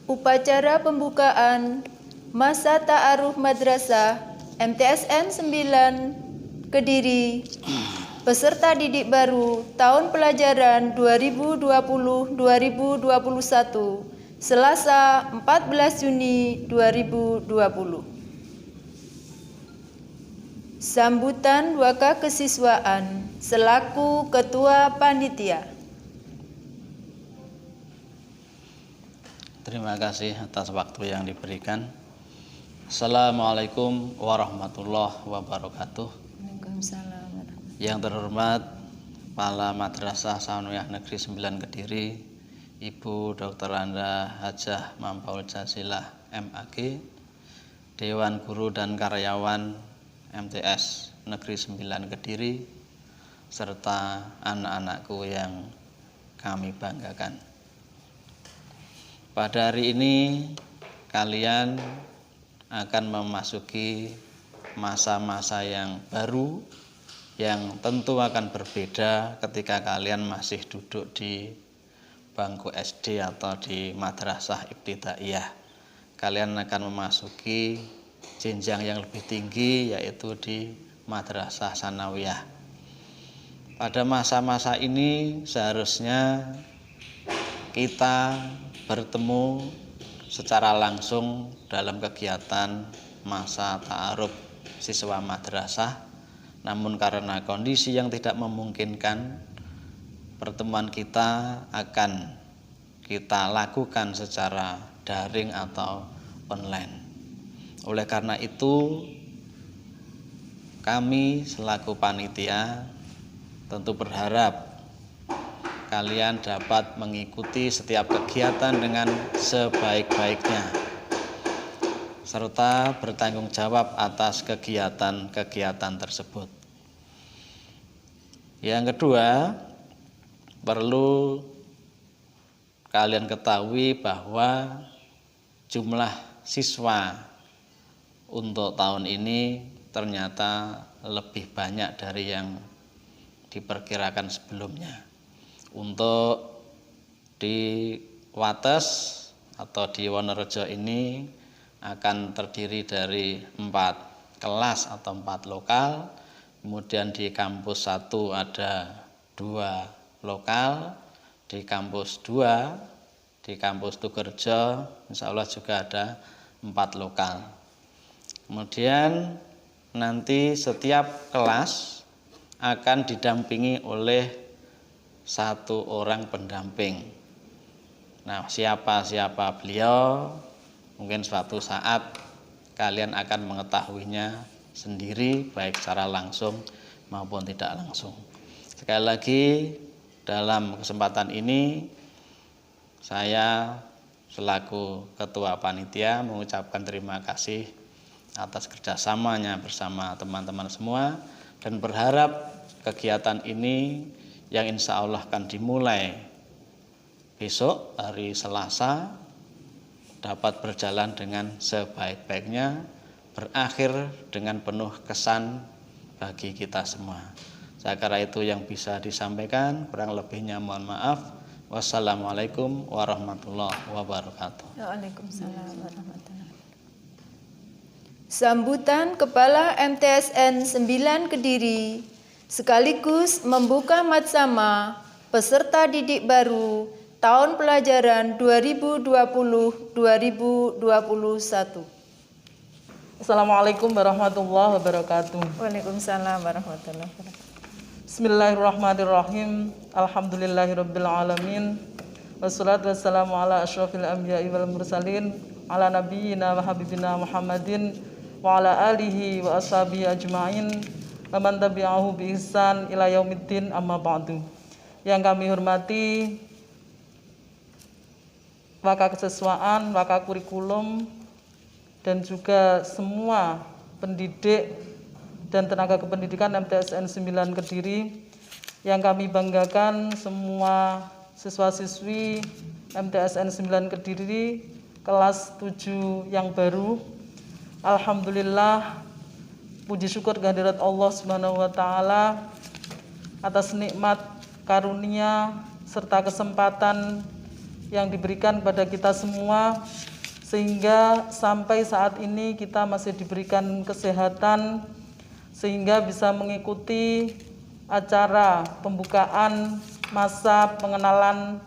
Upacara pembukaan masa ta'aruf madrasah MTSN 9 Kediri. Peserta didik baru tahun pelajaran 2020-2021 Selasa 14 Juni 2020. Sambutan waka kesiswaan selaku Ketua Panitia. Terima kasih atas waktu yang diberikan. Assalamualaikum warahmatullahi wabarakatuh. Waalaikumsalam. Yang terhormat Kepala Madrasah Sanawiyah Negeri 9 Kediri, Ibu Dr. Anda Hajah Mampaul Jazilah MAG, Dewan Guru dan Karyawan MTS Negeri 9 Kediri, serta anak-anakku yang kami banggakan. Pada hari ini kalian akan memasuki masa-masa yang baru yang tentu akan berbeda ketika kalian masih duduk di bangku SD atau di madrasah ibtidaiyah. Kalian akan memasuki jenjang yang lebih tinggi, yaitu di madrasah sanawiyah. Pada masa-masa ini seharusnya kita bertemu secara langsung dalam kegiatan masa ta'aruf siswa madrasah, namun karena kondisi yang tidak memungkinkan, pertemuan kita akan kita lakukan secara daring atau online. Oleh karena itu, kami selaku panitia tentu berharap kalian dapat mengikuti setiap kegiatan dengan sebaik-baiknya, serta bertanggung jawab atas kegiatan-kegiatan tersebut. Yang kedua, perlu kalian ketahui bahwa jumlah siswa untuk tahun ini ternyata lebih banyak dari yang diperkirakan sebelumnya. Untuk di Wates atau di Wonorejo ini akan terdiri dari 4 kelas atau 4 lokal. Kemudian di kampus 1 ada 2 lokal, di kampus 2, di kampus Tugerjo insya Allah juga ada 4 lokal. Kemudian nanti setiap kelas akan didampingi oleh 1 orang pendamping. Nah, siapa beliau? Mungkin suatu saat kalian akan mengetahuinya sendiri, baik secara langsung maupun tidak langsung. Sekali lagi, dalam kesempatan ini saya selaku Ketua Panitia mengucapkan terima kasih atas kerjasamanya bersama teman-teman semua, dan berharap kegiatan ini yang insya Allah akan dimulai besok hari Selasa dapat berjalan dengan sebaik-baiknya, berakhir dengan penuh kesan bagi kita semua. Saya kira itu yang bisa disampaikan, kurang lebihnya mohon maaf. Wassalamualaikum warahmatullahi wabarakatuh. Waalaikumsalam warahmatullahi wabarakatuh. Sambutan Kepala MTSN 9 Kediri sekaligus membuka matsama peserta didik baru tahun pelajaran 2020-2021. Assalamualaikum warahmatullahi wabarakatuh. Waalaikumsalam warahmatullahi wabarakatuh. Bismillahirrahmanirrahim. Alhamdulillahirabbil alamin. Wassalatu wassalamu ala asyrofil anbiya'i wal mursalin ala nabiyyina wa habibina Muhammadin wa ala alihi wa ashabihi ajmain wa man tabi'ahu bi ihsan ila yaumiddin, amma ba'du. Yang kami hormati waka kesiswaan, waka kurikulum, dan juga semua pendidik dan tenaga kependidikan MTSN 9 Kediri. Yang kami banggakan semua siswa-siswi MTSN 9 Kediri kelas 7 yang baru. Alhamdulillah, puji syukur kehadirat Allah Subhanahu wa taala atas nikmat karunia serta kesempatan yang diberikan kepada kita semua, sehingga sampai saat ini kita masih diberikan kesehatan, sehingga bisa mengikuti acara pembukaan masa pengenalan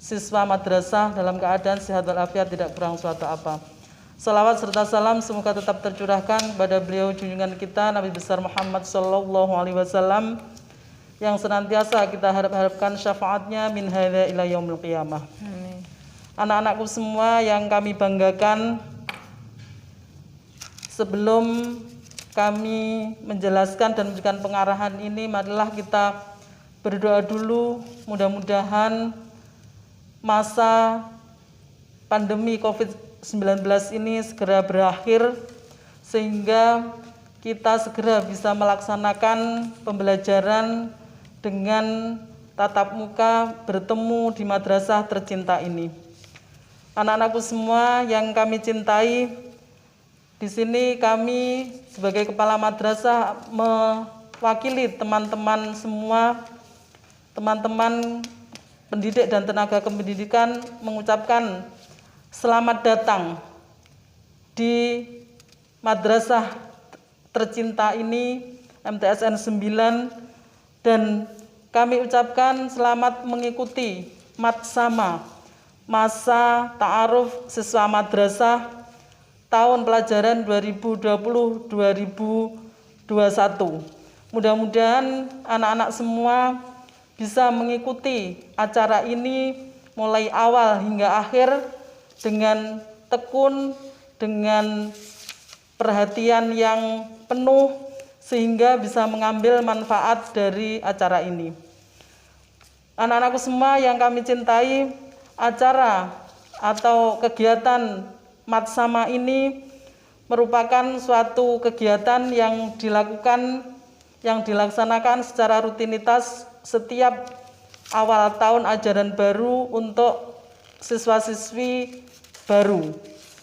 siswa madrasah dalam keadaan sehat walafiat, tidak kurang suatu apa. Salawat serta salam semoga tetap tercurahkan kepada beliau junjungan kita Nabi besar Muhammad sallallahu alaihi wasallam yang senantiasa kita harapkan syafaatnya min hadza ila yaumil qiyamah. Amin. Anak-anakku semua yang kami banggakan, sebelum kami menjelaskan dan memberikan pengarahan ini, marilah kita berdoa dulu, mudah-mudahan masa pandemi COVID-19 ini segera berakhir, sehingga kita segera bisa melaksanakan pembelajaran dengan tatap muka bertemu di madrasah tercinta ini. Anak-anakku semua yang kami cintai, di sini kami sebagai kepala madrasah mewakili teman-teman semua, teman-teman pendidik dan tenaga kependidikan mengucapkan selamat datang di madrasah tercinta ini, MTSN 9, dan kami ucapkan selamat mengikuti matsama, masa ta'aruf siswa madrasah tahun pelajaran 2020-2021. Mudah-mudahan anak-anak semua bisa mengikuti acara ini mulai awal hingga akhir dengan tekun, dengan perhatian yang penuh, sehingga bisa mengambil manfaat dari acara ini. Anak-anakku semua yang kami cintai, acara atau kegiatan matsama ini merupakan suatu kegiatan yang dilaksanakan secara rutinitas setiap awal tahun ajaran baru untuk siswa-siswi baru.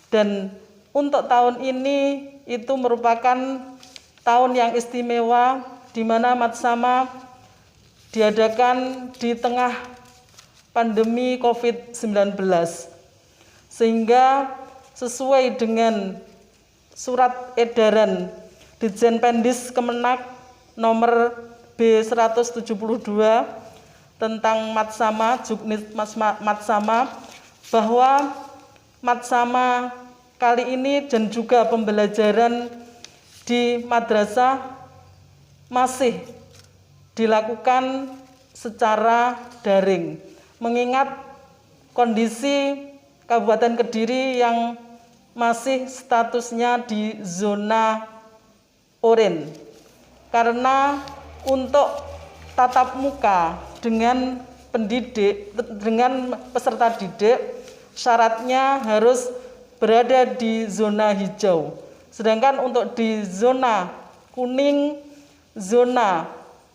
Dan untuk tahun ini itu merupakan tahun yang istimewa, di mana matsama diadakan di tengah pandemi COVID-19. Sehingga sesuai dengan surat edaran Ditjen Pendis Kemenak nomor B172 tentang matsama, Juknis matsama, bahwa matsama kali ini dan juga pembelajaran di madrasah masih dilakukan secara daring, mengingat kondisi Kabupaten Kediri yang masih statusnya di zona oranye. Karena untuk tatap muka dengan pendidik, dengan peserta didik, syaratnya harus berada di zona hijau. Sedangkan untuk di zona kuning, zona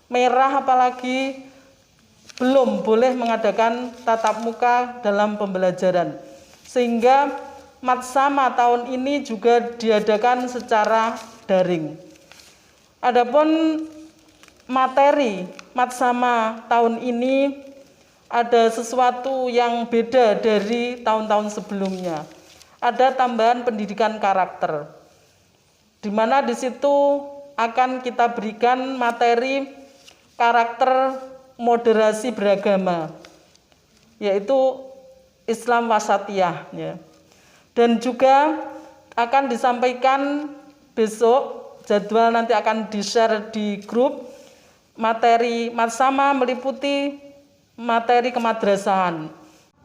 merah apalagi belum boleh mengadakan tatap muka dalam pembelajaran. Sehingga matsama tahun ini juga diadakan secara daring. Adapun materi matsama tahun ini ada sesuatu yang beda dari tahun-tahun sebelumnya. Ada tambahan pendidikan karakter, di mana di situ akan kita berikan materi karakter moderasi beragama, yaitu Islam wasatiyah, ya. Dan juga akan disampaikan besok, jadwal nanti akan di-share di grup. Materi matsama meliputi materi kemadrasahan.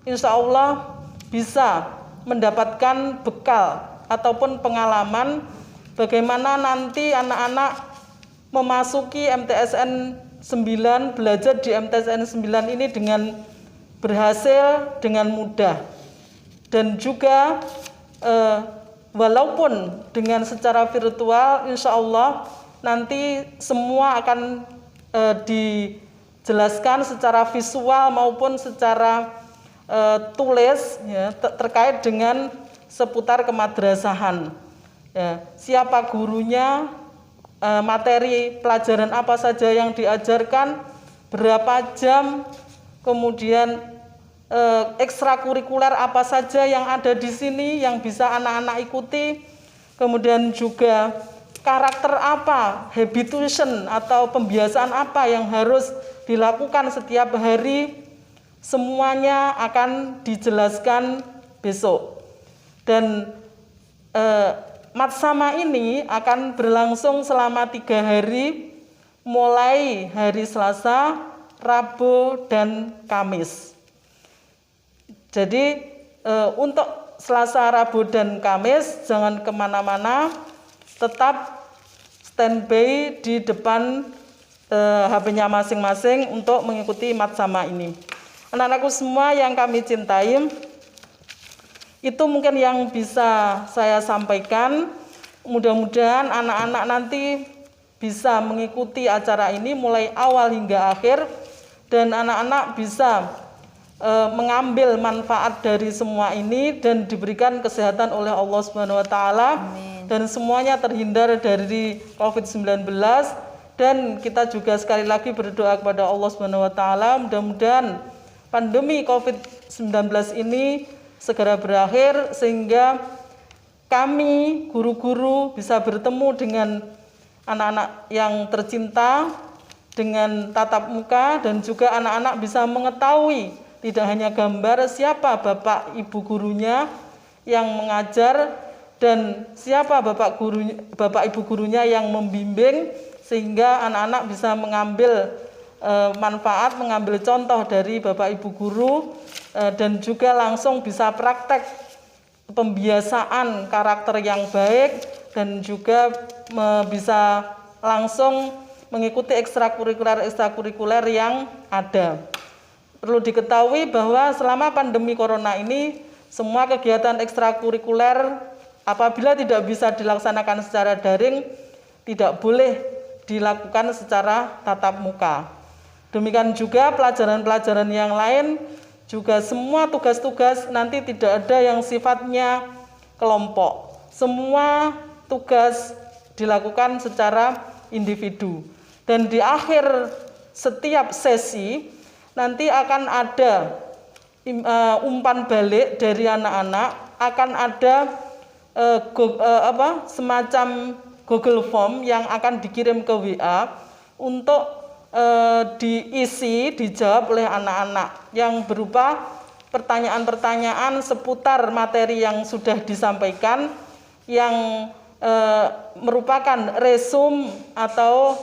Insya Allah bisa mendapatkan bekal ataupun pengalaman bagaimana nanti anak-anak memasuki MTSN 9, belajar di MTSN 9 ini dengan berhasil, dengan mudah. Dan juga walaupun dengan secara virtual, insya Allah nanti semua akan dijelaskan secara visual maupun secara tulis, ya, terkait dengan seputar kemadrasahan. Ya, siapa gurunya, materi pelajaran apa saja yang diajarkan, berapa jam, kemudian ekstrakurikuler apa saja yang ada di sini yang bisa anak-anak ikuti, kemudian juga karakter apa, habituation atau pembiasaan apa yang harus dilakukan setiap hari, semuanya akan dijelaskan besok. Dan Matsama ini akan berlangsung selama 3 hari, mulai hari Selasa, Rabu, dan Kamis. Jadi untuk Selasa, Rabu, dan Kamis jangan kemana-mana, tetap standby di depan HP-nya masing-masing untuk mengikuti Matsama ini. Anak-anakku semua yang kami cintai, itu mungkin yang bisa saya sampaikan. Mudah-mudahan anak-anak nanti bisa mengikuti acara ini mulai awal hingga akhir, dan anak-anak bisa mengambil manfaat dari semua ini dan diberikan kesehatan oleh Allah Subhanahu wa taala, dan semuanya terhindar dari COVID-19. Dan kita juga sekali lagi berdoa kepada Allah Subhanahu wa taala, mudah-mudahan pandemi COVID-19 ini segera berakhir sehingga kami guru-guru bisa bertemu dengan anak-anak yang tercinta dengan tatap muka, dan juga anak-anak bisa mengetahui tidak hanya gambar siapa bapak ibu gurunya yang mengajar dan siapa bapak ibu gurunya yang membimbing, sehingga anak-anak bisa mengambil manfaat, mengambil contoh dari bapak ibu guru, dan juga langsung bisa praktek pembiasaan karakter yang baik, dan juga bisa langsung mengikuti ekstrakurikuler yang ada. Perlu diketahui bahwa selama pandemi corona ini, semua kegiatan ekstrakurikuler apabila tidak bisa dilaksanakan secara daring, tidak boleh dilakukan secara tatap muka. Demikian juga pelajaran-pelajaran yang lain, juga semua tugas-tugas nanti tidak ada yang sifatnya kelompok. Semua tugas dilakukan secara individu. Dan di akhir setiap sesi nanti akan ada umpan balik dari anak-anak, akan ada semacam Google Form yang akan dikirim ke WA untuk dijawab oleh anak-anak, yang berupa pertanyaan-pertanyaan seputar materi yang sudah disampaikan, yang merupakan resume atau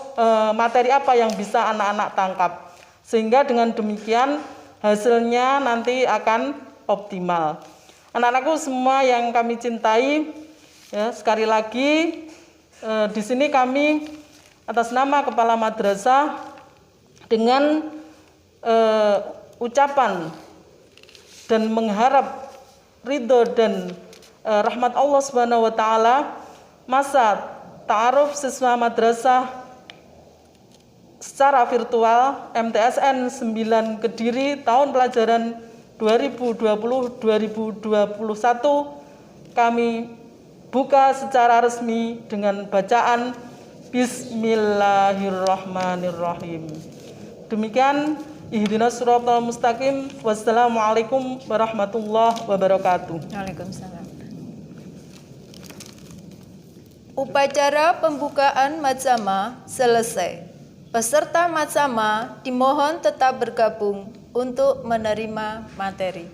materi apa yang bisa anak-anak tangkap. Sehingga dengan demikian hasilnya nanti akan optimal. Anak-anakku semua yang kami cintai, ya, sekali lagi di sini kami atas nama Kepala Madrasah dengan ucapan dan mengharap ridho dan rahmat Allah Subhanahu wa taala, masa ta'aruf siswa madrasah secara virtual MTSN 9 Kediri tahun pelajaran 2020-2021 kami buka secara resmi dengan bacaan Bismillahirrahmanirrahim. Demikian, ihdinas siratal mustaqim. Wassalamualaikum warahmatullahi wabarakatuh. Waalaikumsalam. Upacara pembukaan Matsama selesai. Peserta Matsama dimohon tetap bergabung untuk menerima materi.